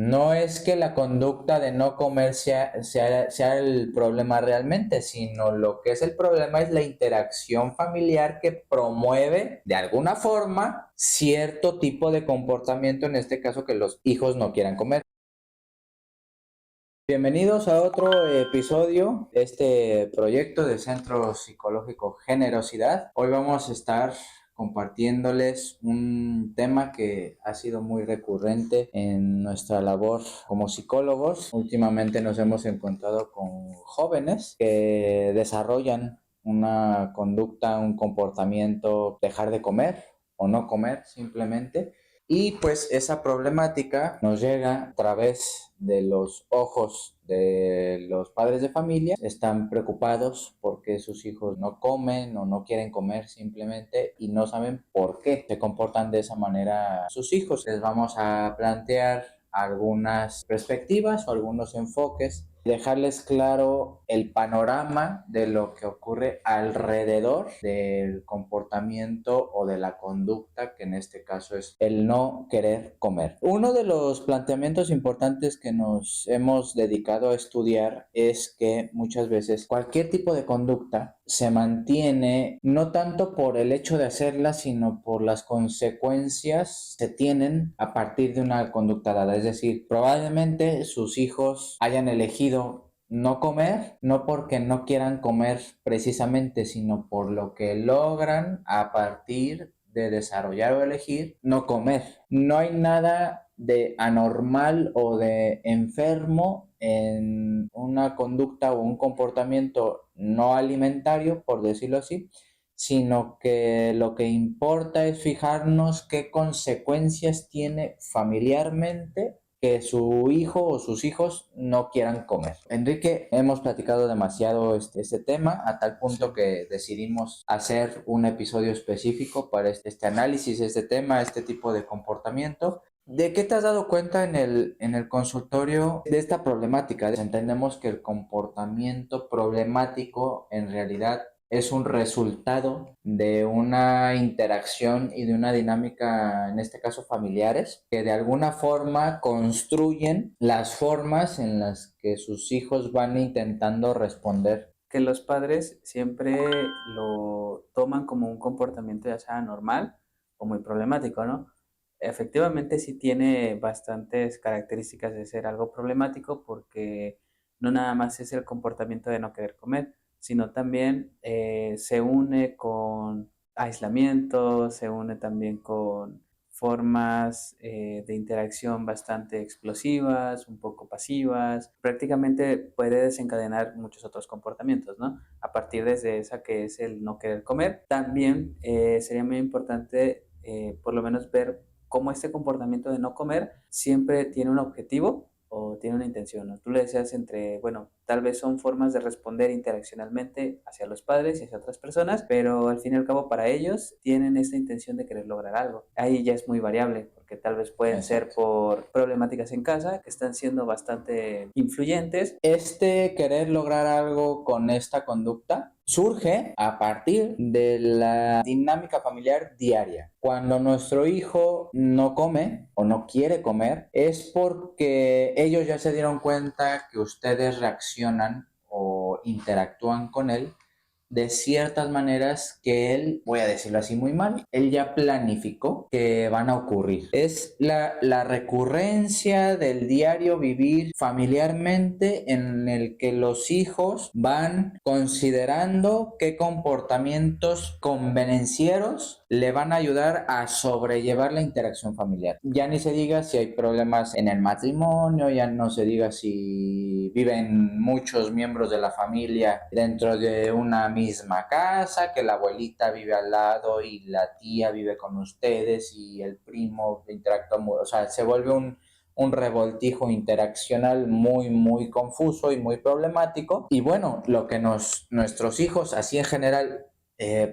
No es que la conducta de no comer sea el problema realmente, sino lo que es el problema es la interacción familiar que promueve de alguna forma cierto tipo de comportamiento, en este caso que los hijos no quieran comer. Bienvenidos a otro episodio de este proyecto de Centro Psicológico Generosidad. Hoy vamos a estar compartiéndoles un tema que ha sido muy recurrente en nuestra labor como psicólogos. Últimamente nos hemos encontrado con jóvenes que desarrollan una conducta, un comportamiento, dejar de comer o no comer simplemente. Y pues esa problemática nos llega a través de los ojos de los padres de familia. Están preocupados porque sus hijos no comen o no quieren comer simplemente y no saben por qué se comportan de esa manera sus hijos. Les vamos a plantear algunas perspectivas o algunos enfoques, dejarles claro el panorama de lo que ocurre alrededor del comportamiento o de la conducta, que en este caso es el no querer comer. Uno de los planteamientos importantes que nos hemos dedicado a estudiar es que muchas veces cualquier tipo de conducta se mantiene no tanto por el hecho de hacerla, sino por las consecuencias que tienen a partir de una conducta dada. Es decir, probablemente sus hijos hayan elegido no comer, no porque no quieran comer precisamente, sino por lo que logran a partir de desarrollar o elegir no comer. No hay nada de anormal o de enfermo en una conducta o un comportamiento no alimentario, por decirlo así, sino que lo que importa es fijarnos qué consecuencias tiene familiarmente que su hijo o sus hijos no quieran comer. Enrique, hemos platicado demasiado este tema a tal punto que decidimos hacer un episodio específico para este análisis, este tema, este tipo de comportamiento. ¿De qué te has dado cuenta en el consultorio de esta problemática? Entendemos que el comportamiento problemático en realidad es un resultado de una interacción y de una dinámica, en este caso familiares, que de alguna forma construyen las formas en las que sus hijos van intentando responder. Que los padres siempre lo toman como un comportamiento ya sea normal o muy problemático, ¿no? Efectivamente sí tiene bastantes características de ser algo problemático porque no nada más es el comportamiento de no querer comer, sino también se une con aislamiento, se une también con formas de interacción bastante explosivas, un poco pasivas, prácticamente puede desencadenar muchos otros comportamientos, ¿no? A partir desde esa que es el no querer comer, también sería muy importante por lo menos ver cómo este comportamiento de no comer siempre tiene un objetivo o tiene una intención, ¿no? Tú le decías entre, bueno, tal vez son formas de responder interaccionalmente hacia los padres y hacia otras personas, pero al fin y al cabo para ellos tienen esta intención de querer lograr algo. Ahí ya es muy variable, porque tal vez pueden ser Exacto. por problemáticas en casa que están siendo bastante influyentes. Este querer lograr algo con esta conducta surge a partir de la dinámica familiar diaria. Cuando nuestro hijo no come o no quiere comer, es porque ellos ya se dieron cuenta que ustedes reaccionan o interactúan con él de ciertas maneras que él, voy a decirlo así muy mal, él ya planificó que van a ocurrir. Es la recurrencia del diario vivir familiarmente en el que los hijos van considerando qué comportamientos convenencieros le van a ayudar a sobrellevar la interacción familiar. Ya ni se diga si hay problemas en el matrimonio, ya no se diga si viven muchos miembros de la familia dentro de una misma casa, que la abuelita vive al lado y la tía vive con ustedes y el primo interactúa, o sea, se vuelve un revoltijo interaccional muy confuso y muy problemático. Y bueno, lo que nuestros hijos, así en general,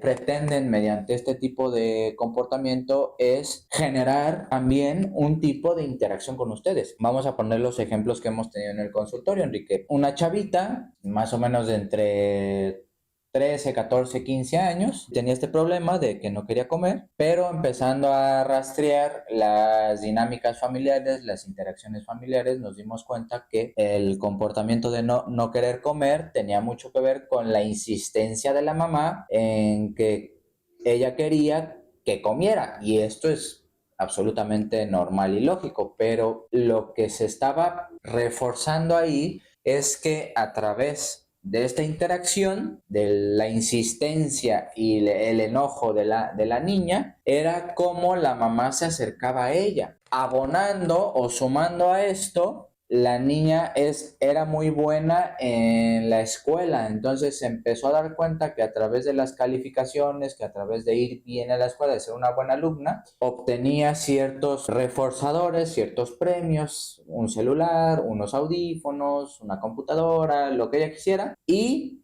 pretenden mediante este tipo de comportamiento es generar también un tipo de interacción con ustedes. Vamos a poner los ejemplos que hemos tenido en el consultorio, Enrique. Una chavita, más o menos de entre 13, 14, 15 años, tenía este problema de que no quería comer, pero empezando a rastrear las dinámicas familiares, las interacciones familiares, nos dimos cuenta que el comportamiento de no querer comer tenía mucho que ver con la insistencia de la mamá en que ella quería que comiera, y esto es absolutamente normal y lógico, pero lo que se estaba reforzando ahí es que a través de esta interacción, de la insistencia y el enojo de la niña, era como la mamá se acercaba a ella. Abonando o sumando a esto, la niña era muy buena en la escuela, entonces se empezó a dar cuenta que a través de las calificaciones, que a través de ir bien a la escuela, de ser una buena alumna, obtenía ciertos reforzadores, ciertos premios, un celular, unos audífonos, una computadora, lo que ella quisiera, y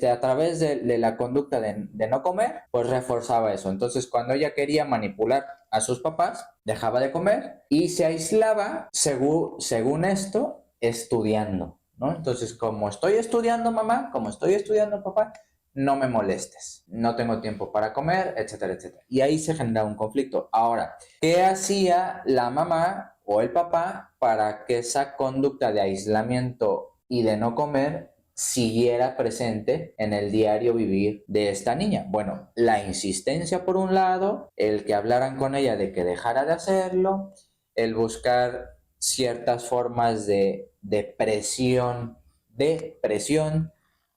a través de la conducta de no comer, pues reforzaba eso. Entonces, cuando ella quería manipular a sus papás, dejaba de comer y se aislaba, según esto, estudiando, ¿no? Entonces, como estoy estudiando, mamá, como estoy estudiando, papá, no me molestes, no tengo tiempo para comer, etcétera, etcétera. Y ahí se genera un conflicto. Ahora, ¿qué hacía la mamá o el papá para que esa conducta de aislamiento y de no comer siguiera presente en el diario vivir de esta niña? Bueno, la insistencia por un lado, el que hablaran con ella de que dejara de hacerlo, el buscar ciertas formas de presión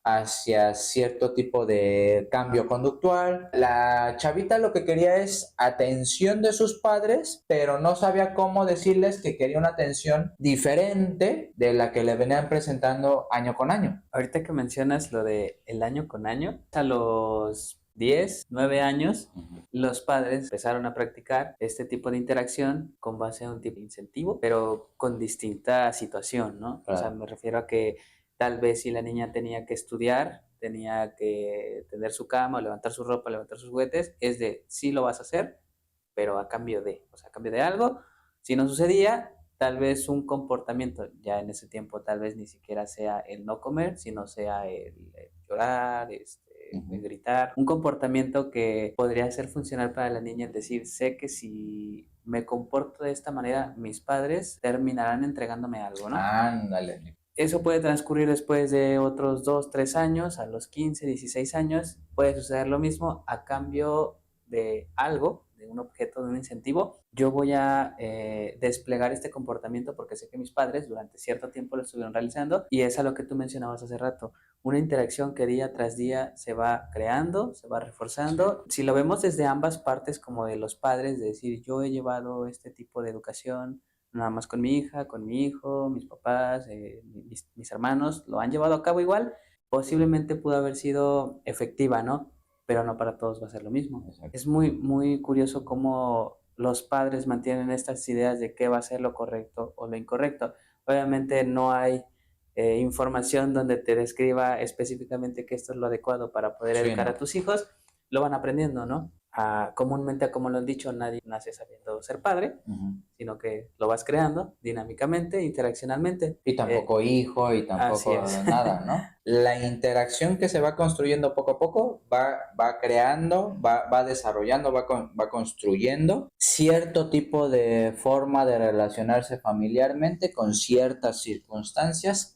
hacia cierto tipo de cambio conductual. La chavita lo que quería es atención de sus padres, pero no sabía cómo decirles que quería una atención diferente de la que le venían presentando año con año. Ahorita que mencionas lo de el año con año, a los 10, 9 años, los padres empezaron a practicar este tipo de interacción con base a un tipo de incentivo, pero con distinta situación, ¿no? Claro. O sea, me refiero a que tal vez si la niña tenía que estudiar, tenía que tender su cama, levantar su ropa, levantar sus juguetes, es de sí lo vas a hacer, pero a cambio de, o sea, a cambio de algo. Si no sucedía, tal vez un comportamiento, ya en ese tiempo tal vez ni siquiera sea el no comer, sino sea el llorar, el gritar, un comportamiento que podría ser funcional para la niña, es decir, sé que si me comporto de esta manera, mis padres terminarán entregándome algo, ¿no? Ándale. Eso puede transcurrir después de otros 2, 3 años, a los 15, 16 años, puede suceder lo mismo a cambio de algo, de un objeto, de un incentivo. Yo voy a desplegar este comportamiento porque sé que mis padres durante cierto tiempo lo estuvieron realizando y es a lo que tú mencionabas hace rato. Una interacción que día tras día se va creando, se va reforzando. Si lo vemos desde ambas partes, como de los padres, de decir, yo he llevado este tipo de educación nada más con mi hija, con mi hijo, mis papás, mis hermanos, lo han llevado a cabo igual, posiblemente pudo haber sido efectiva, ¿no? Pero no para todos va a ser lo mismo. Exacto. Es muy, muy curioso cómo los padres mantienen estas ideas de qué va a ser lo correcto o lo incorrecto. Obviamente no hay información donde te describa específicamente que esto es lo adecuado para poder educar a tus hijos, lo van aprendiendo, ¿no? Comúnmente, como lo han dicho, nadie nace sabiendo ser padre, sino que lo vas creando dinámicamente, interaccionalmente. Y tampoco hijo, y tampoco nada, ¿no? La interacción que se va construyendo poco a poco va creando, va desarrollando, va construyendo cierto tipo de forma de relacionarse familiarmente con ciertas circunstancias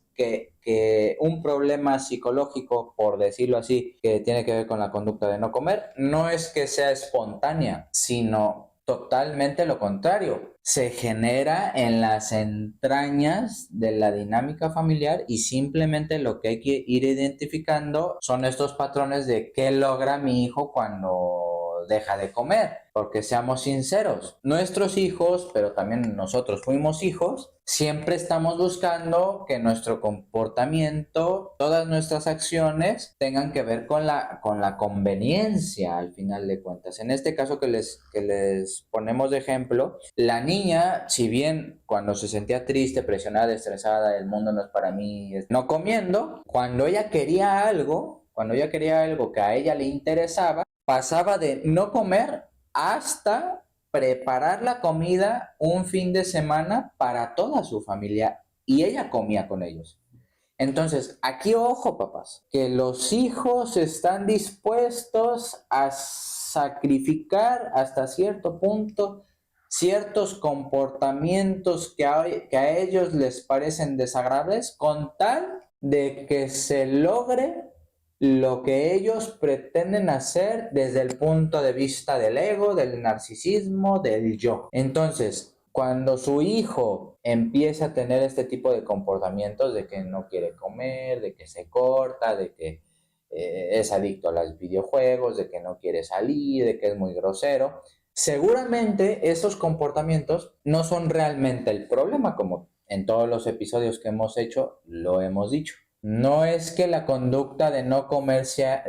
que un problema psicológico, por decirlo así, que tiene que ver con la conducta de no comer, no es que sea espontánea, sino totalmente lo contrario. Se genera en las entrañas de la dinámica familiar y simplemente lo que hay que ir identificando son estos patrones de qué logra mi hijo cuando deja de comer. Porque seamos sinceros, nuestros hijos, pero también nosotros fuimos hijos, siempre estamos buscando que nuestro comportamiento, todas nuestras acciones tengan que ver con la conveniencia al final de cuentas. En este caso que les ponemos de ejemplo, la niña, si bien cuando se sentía triste, presionada, estresada, el mundo no es para mí, no comiendo, cuando ella quería algo que a ella le interesaba, pasaba de no comer hasta preparar la comida un fin de semana para toda su familia y ella comía con ellos. Entonces, aquí ojo, papás, que los hijos están dispuestos a sacrificar hasta cierto punto ciertos comportamientos que a ellos les parecen desagradables con tal de que se logre lo que ellos pretenden hacer desde el punto de vista del ego, del narcisismo, del yo. Entonces, cuando su hijo empieza a tener este tipo de comportamientos de que no quiere comer, de que se corta, de que es adicto a los videojuegos, de que no quiere salir, de que es muy grosero, seguramente esos comportamientos no son realmente el problema, como en todos los episodios que hemos hecho lo hemos dicho. No es que la conducta de no comer sea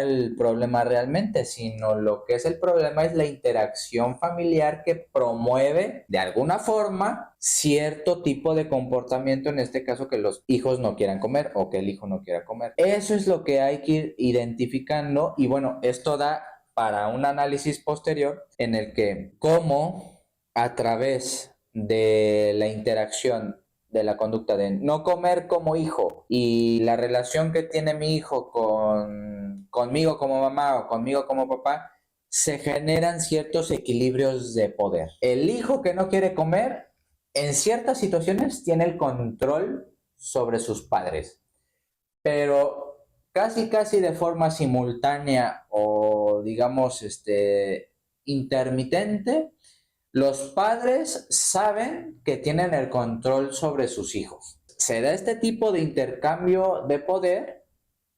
el problema realmente, sino lo que es el problema es la interacción familiar que promueve de alguna forma cierto tipo de comportamiento, en este caso que los hijos no quieran comer o que el hijo no quiera comer. Eso es lo que hay que ir identificando y bueno, esto da para un análisis posterior en el que cómo a través de la interacción de la conducta de no comer como hijo y la relación que tiene mi hijo conmigo como mamá o conmigo como papá, se generan ciertos equilibrios de poder. El hijo que no quiere comer, en ciertas situaciones tiene el control sobre sus padres, pero casi de forma simultánea o digamos intermitente, los padres saben que tienen el control sobre sus hijos. Se da este tipo de intercambio de poder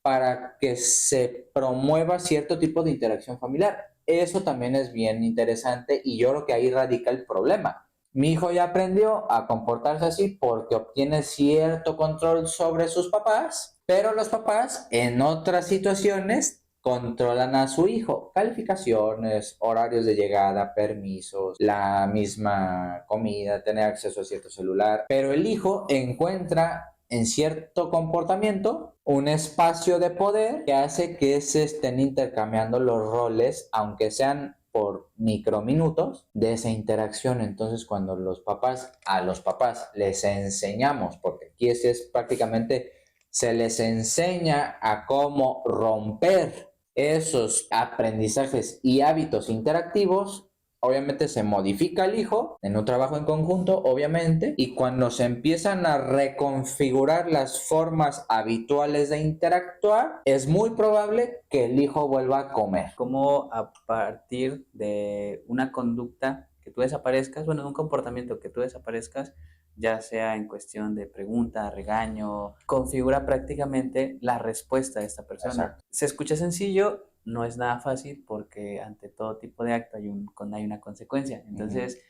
para que se promueva cierto tipo de interacción familiar. Eso también es bien interesante y yo creo que ahí radica el problema. Mi hijo ya aprendió a comportarse así porque obtiene cierto control sobre sus papás, pero los papás en otras situaciones controlan a su hijo, calificaciones, horarios de llegada, permisos, la misma comida, tener acceso a cierto celular, pero el hijo encuentra en cierto comportamiento un espacio de poder que hace que se estén intercambiando los roles, aunque sean por microminutos de esa interacción. Entonces, cuando a los papás les enseñamos, porque aquí es prácticamente se les enseña a cómo romper esos aprendizajes y hábitos interactivos, obviamente se modifica el hijo en un trabajo en conjunto, obviamente, y cuando se empiezan a reconfigurar las formas habituales de interactuar, es muy probable que el hijo vuelva a comer. Como a partir de una conducta que tú desaparezcas, bueno, de un comportamiento que tú desaparezcas, ya sea en cuestión de pregunta, regaño, configura prácticamente la respuesta de esta persona. Exacto. Se escucha sencillo, no es nada fácil porque ante todo tipo de acto hay una consecuencia. Entonces,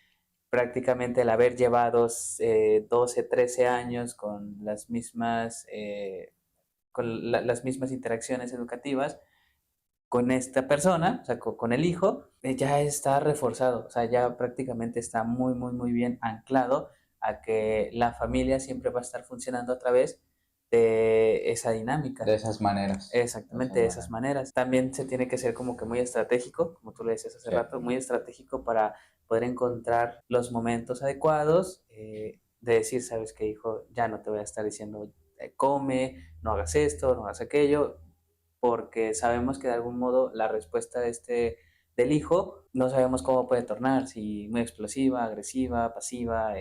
prácticamente el haber llevado 12, 13 años con las mismas, las mismas interacciones educativas con esta persona, o sea, con el hijo, ya está reforzado, o sea, ya prácticamente está muy bien anclado a que la familia siempre va a estar funcionando a través de esa dinámica. De esas maneras. Exactamente, de esas maneras. También se tiene que ser como que muy estratégico, como tú le decías hace rato, muy estratégico para poder encontrar los momentos adecuados, de decir, sabes qué, hijo, ya no te voy a estar diciendo, come, no hagas esto, no hagas aquello, porque sabemos que de algún modo la respuesta del hijo no sabemos cómo puede tornar, si muy explosiva, agresiva, pasiva,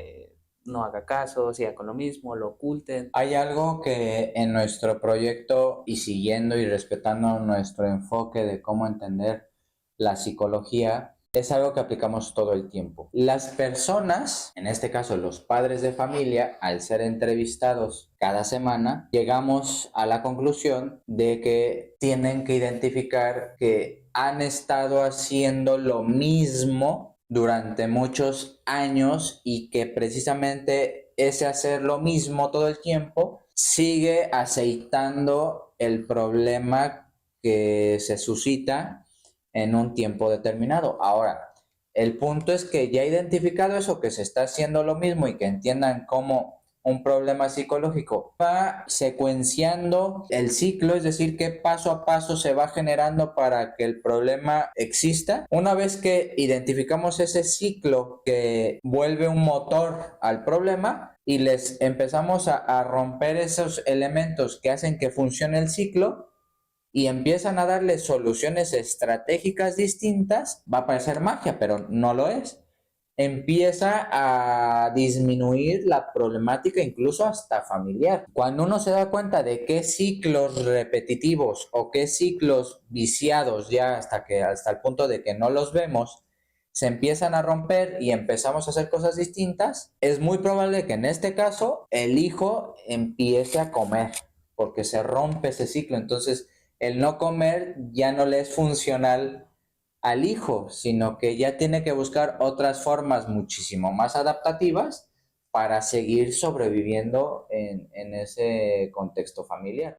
no haga caso, siga con lo mismo, lo oculten. Hay algo que en nuestro proyecto y siguiendo y respetando nuestro enfoque de cómo entender la psicología, es algo que aplicamos todo el tiempo. Las personas, en este caso los padres de familia, al ser entrevistados cada semana, llegamos a la conclusión de que tienen que identificar que han estado haciendo lo mismo durante muchos años y que precisamente ese hacer lo mismo todo el tiempo sigue aceitando el problema que se suscita en un tiempo determinado. Ahora, el punto es que ya identificado eso, que se está haciendo lo mismo y que entiendan cómo un problema psicológico va secuenciando el ciclo, es decir, qué paso a paso se va generando para que el problema exista. Una vez que identificamos ese ciclo que vuelve un motor al problema, y les empezamos a romper esos elementos que hacen que funcione el ciclo y empiezan a darle soluciones estratégicas distintas, va a parecer magia, pero no lo es. Empieza a disminuir la problemática incluso hasta familiar. Cuando uno se da cuenta de qué ciclos repetitivos o qué ciclos viciados ya hasta el punto de que no los vemos, se empiezan a romper y empezamos a hacer cosas distintas, es muy probable que en este caso el hijo empiece a comer porque se rompe ese ciclo. Entonces, el no comer ya no le es funcional al hijo, sino que ya tiene que buscar otras formas muchísimo más adaptativas para seguir sobreviviendo en ese contexto familiar.